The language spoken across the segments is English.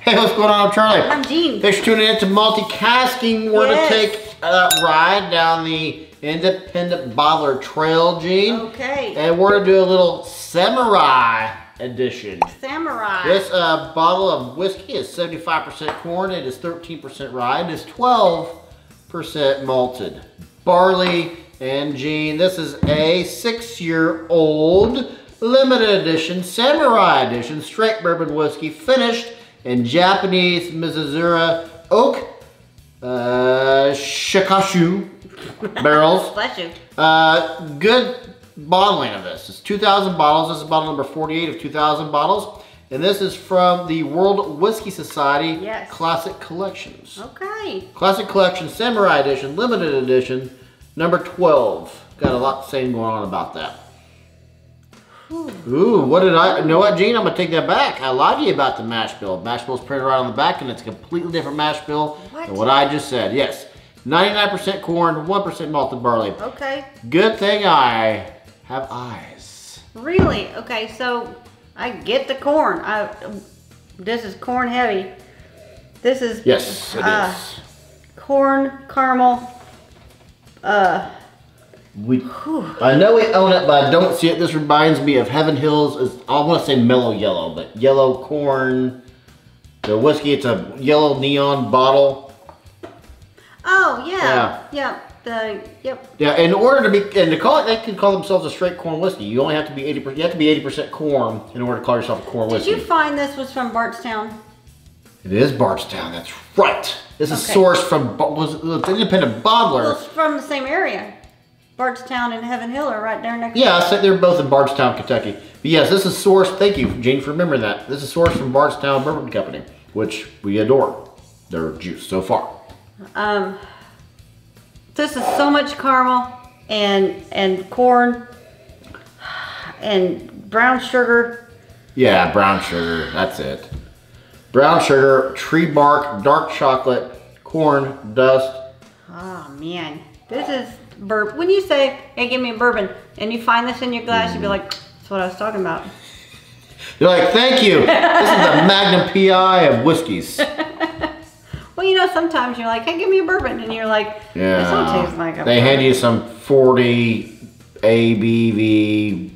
Hey, what's going on? I'm Charlie. I'm Jean. Thanks for tuning in to Multicasking. We're to take a ride down the Independent Bottler Trail, Jean. Okay. And we're going to do a little Samurai edition. Samurai. This bottle of whiskey is 75% corn. It is 13% rye. It is 12% malted barley. And Jean, this is a 6-year-old limited edition, Samurai edition, straight bourbon whiskey, finished in Japanese Mizunara Oak Shochu barrels. Bless you. Good bottling of this. It's 2,000 bottles. This is bottle number 48 of 2,000 bottles. And this is from the World Whiskey Society Classic Collections. Okay. Classic Collection, Samurai Edition, Limited Edition, number 12. Got a lot saying going on about that. Ooh, what did I, you know what, Jean? I'm going to take that back. I lied to you about the mash bill. Mash bill's printed right on the back, and it's a completely different mash bill than what I just said. Yes, 99% corn, 1% malted barley. Okay. Good thing I have eyes. Really? Okay, so I get the corn. This is corn heavy. This is yes, it is. Corn, caramel. I know we own it, but I don't see it. This reminds me of Heaven Hills. I want to say mellow yellow, but yellow corn. The whiskey, it's a yellow neon bottle. Oh yeah, yeah. Yeah, in order to be, and to call it, they can call themselves a straight corn whiskey. You only have to be 80%. You have to be 80% corn in order to call yourself a corn whiskey. Did you find this was from Bardstown? It is Bardstown. That's right. This is sourced from it's independent bottler. Well, it's from the same area. Bardstown and Heaven Hill are right there next. Yeah, so they're both in Bardstown, Kentucky. But yes, this is sourced. Thank you, Jean, for remembering that. This is sourced from Bardstown Bourbon Company, which we adore their juice so far. This is so much caramel and corn and brown sugar. Yeah, brown sugar. That's it. Brown sugar, tree bark, dark chocolate, corn, dust. Oh man, this is bourbon. When you say, "Hey, give me a bourbon," and you find this in your glass, you'd be like, "That's what I was talking about." You're like, "Thank you. This is the Magnum PI of whiskeys." Well, you know, sometimes you're like, "Hey, give me a bourbon," and you're like, "Yeah, this don't taste like a They bourbon." hand you some 40 ABV,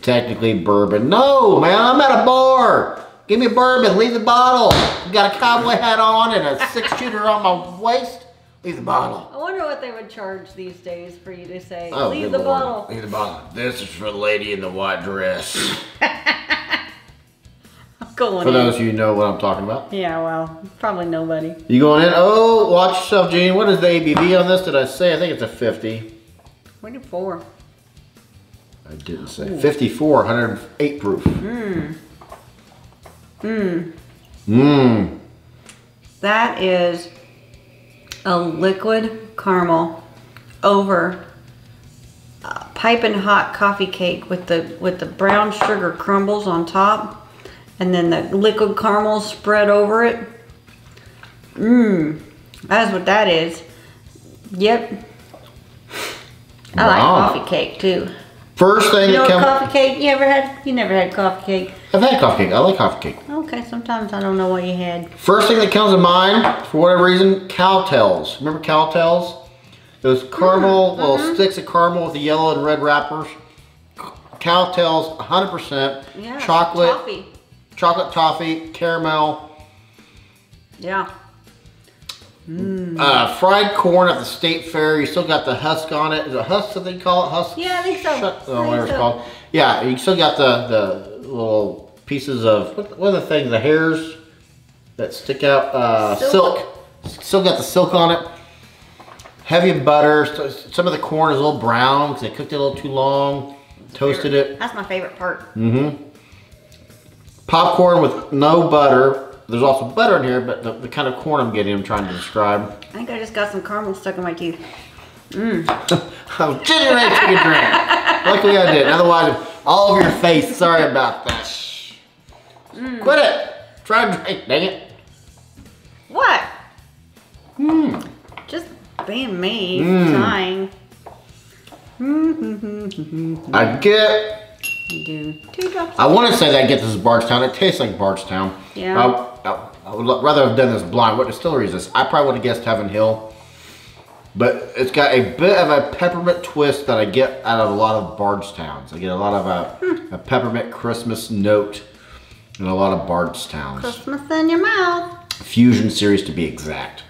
technically bourbon. No, man, I'm at a bar. Give me a bourbon. Leave the bottle. You got a cowboy hat on and a 6-shooter on my waist. Leave the bottle. I wonder what they would charge these days for you to say, oh, "Leave the bottle." Leave the bottle. This is for the lady in the white dress. For those of you who know what I'm talking about. Yeah, well, probably nobody. You going in? Oh, watch yourself, Jean. What is the ABV on this? Did I say? I think it's a 50. 24. I didn't say. Ooh. 54, 108 proof. That is a liquid caramel over piping hot coffee cake with the brown sugar crumbles on top. And then the liquid caramel spread over it. That's what that is. Yep. I like coffee cake too. First thing that comes. Coffee cake. You never had coffee cake. I've had coffee cake. I like coffee cake. Okay, sometimes I don't know what you had. First thing that comes to mind, for whatever reason, Cowtails. Remember Cowtails? Those caramel, little sticks of caramel with the yellow and red wrappers. Cowtails, 100%. Yeah. Chocolate. Toffee. Chocolate toffee, caramel. Yeah. Fried corn at the state fair. You still got the husk on it. Is it husk that they call it? Husk? Yeah, I think so. Whatever it's called. Yeah, you still got the little pieces of, what are the things, the hairs that stick out? Silk. Still got the silk on it. Heavy butter. Some of the corn is a little brown because they cooked it a little too long. Toasted it. That's my favorite part. Popcorn with no butter. There's also butter in here, but the kind of corn I'm getting, I'm trying to describe. I think I just got some caramel stuck in my teeth. I was just ready to take a drink. Luckily I did. Otherwise, all over your face. Sorry about that. Quit it. Try to drink, dang it. What? Just being me. Trying. I get You do 2 drops. I want to say that I get this is Bardstown. It tastes like Bardstown. Yeah. I would rather have done this blind. What distillery is this? I probably would have guessed Heaven Hill. But it's got a bit of a peppermint twist that I get out of a lot of Bardstowns. I get a lot of a peppermint Christmas note in a lot of Bardstowns. Christmas in your mouth. Fusion series to be exact.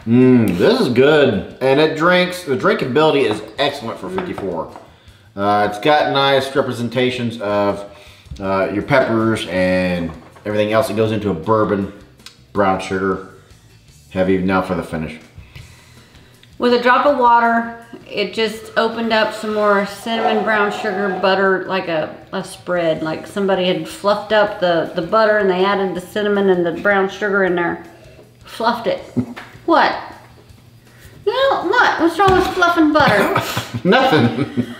This is good. And the drinkability is excellent for 54. It's got nice representations of your peppers and everything else that goes into a bourbon, brown sugar, heavy now for the finish. With a drop of water, it just opened up some more cinnamon, brown sugar, butter, like a spread. Like somebody had fluffed up the butter and they added the cinnamon and the brown sugar in there. Fluffed it. What? No, what? What's wrong with fluffing butter? Nothing.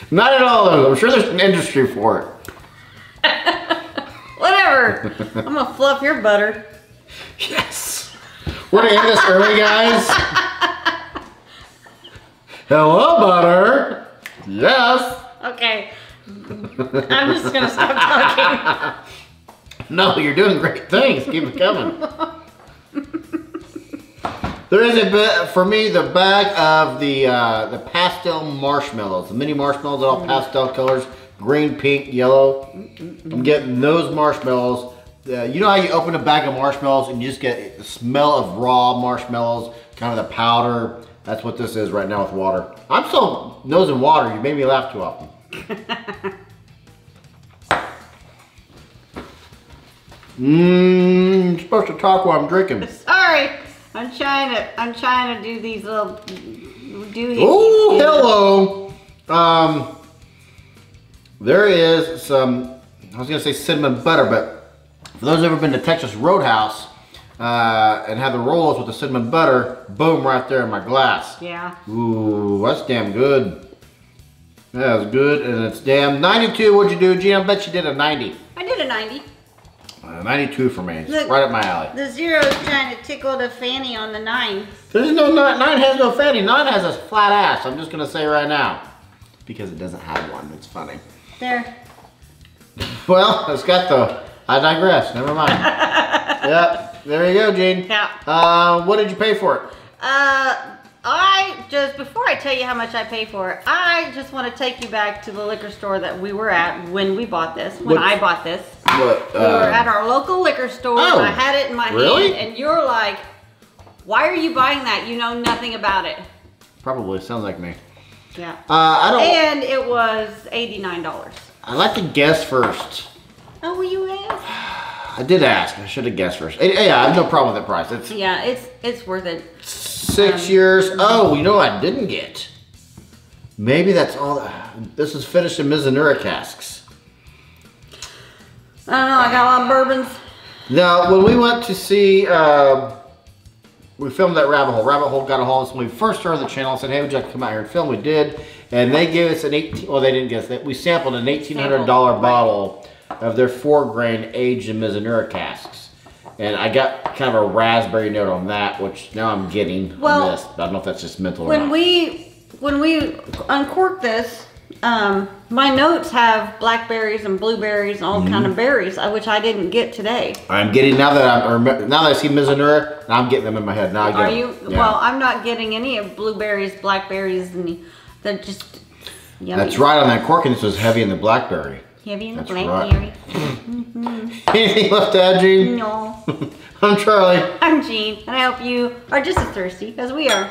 Not at all. I'm sure there's an industry for it. Whatever. I'm gonna fluff your butter. Yes. We're gonna end this early, guys. Hello, butter. Yes. Okay. I'm just gonna stop talking. No, you're doing great things. Keep it coming. There is a bit, for me, the bag of the pastel marshmallows. The mini marshmallows, all pastel colors. Green, pink, yellow. I'm getting those marshmallows. You know how you open a bag of marshmallows and you just get the smell of raw marshmallows, kind of the powder. That's what this is right now with water. I'm still nosing water. You made me laugh too often. You're supposed to talk while I'm drinking. Sorry, I'm trying to do these little doohies. Oh, hello. There is some, I was gonna say cinnamon butter, but for those who've ever been to Texas Roadhouse and had the rolls with the cinnamon butter, boom, right there in my glass. Yeah. Ooh, that's damn good. That's good, and it's damn 92. What'd you do, Gene? I bet you did a 90. I did a 90. 92 for me. It's Look, right up my alley. The 0 is trying to tickle the fanny on the 9. There's no 9. 9 has no fanny. 9 has a flat ass. I'm just gonna say right now, because it doesn't have one. It's funny. There. Well, it's got the. I digress. Never mind. Yep. There you go, Gene. Yeah. What did you pay for it? Before I tell you how much I paid for it, I just want to take you back to the liquor store that we were at when we bought this, I bought this. What? We were at our local liquor store, and I had it in my hand, and you're like, why are you buying that? You know nothing about it. Probably. Sounds like me. Yeah. I don't. And it was $89. I like to guess first. Oh, will you ask? I did ask. I should have guessed first. Yeah, I have no problem with the price. It's yeah, it's worth it. 6 years. Oh, you know what I didn't get? Maybe that's all. This is finished in Mizunara casks. I don't know. I got a lot of bourbons. Now, when we went to see, we filmed that Rabbit Hole. Rabbit Hole got a hold of us when we first started the channel and said, hey, would you like to come out here and film? We did. And they gave us an they didn't guess that. We sampled an $1,800 bottle of their 4-grain aged in Mizunara casks. And I got kind of a raspberry note on that, which now I'm getting on this. I don't know if that's just mental or not. When we uncork this, my notes have blackberries and blueberries and all kind of berries, which I didn't get today. I'm getting, now that I see Mizunara, I'm getting them in my head. Now I get Are you? Yeah. Well, I'm not getting any of blueberries, blackberries, and they're just yummy. That's right on that corking. This was heavy in the blackberry. Heavy in the That's blackberry. right. Anything left to add, Gene? No. I'm Charlie. I'm Jean, and I hope you are just as thirsty as we are.